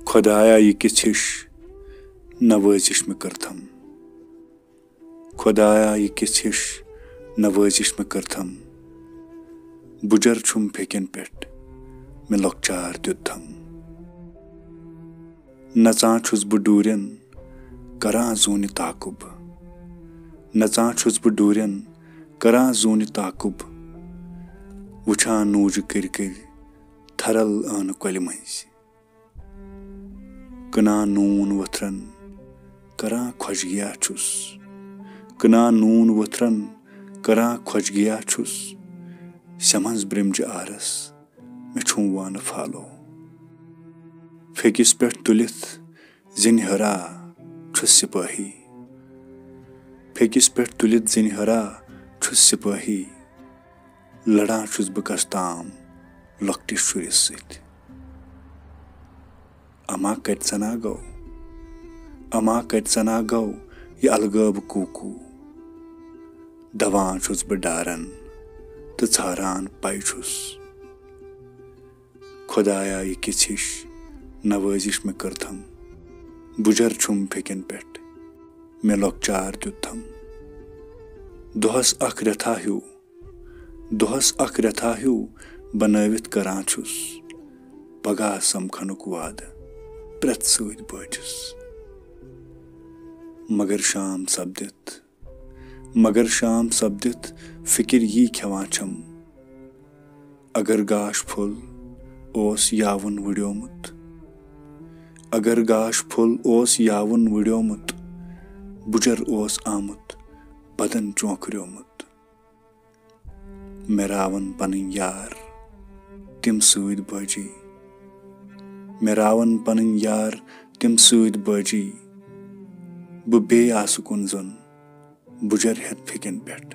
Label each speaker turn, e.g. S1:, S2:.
S1: खुदाया ये किस हिश नवाजिश में करथम। खुदाया ये किस हिश नवाजिश में करथम। बुजर छुम फेकन पेट में लॉकचार द्युथम। नचा छुस बह डूरन करां जोन ताकुब। नचा छुस बह डूरन करां जोन ताकुब। वुछान नूज कर थरल आन कल मज। कनान नून वथरन करां खुशगिया छुस। कनान नून वथरन करां खुशगिया छुस। समझ ब्रिमज आरस मे छुम वान फालो। फेकिस पेट तुलिथ जिनहरा छुस सिपाही। फेकिस पेट तुलिथ जिनहरा छुस सिपाही। लड़ां छुस बह कस्ताम लॉकटिस शुरिस सत। अमा कतना गौ। अमा कतना गौ ये अलगब कूकू। दवान छुस बह डारन तो छारान पाई छुस। खुदाया ये किस हिश नवाजिश में करथम। बुजर छुम फेकन पेट में लॉकचार द्युथम। दोहस अख रथा ह्यू। दोहस अख रथा ह्यू बनवित करां छुस। पगाह समखनुक वाद प्रेत सत बचुस। मगर शाम सपदित फिक्र यी खेवां छम। अगर गाश फुल ओस यावुन वुड्योमुत। अगर गाश फुल ओस यावुन वुड्योमुत। बुजर ओस आमुत बदन चौंकर्योमुत। मे रावन पनन यार तिम सत बाजी। मे रावन पनन यार तिम सत बाजी। बह बे आसु कुन जन बुजर हेत फेकन पेट।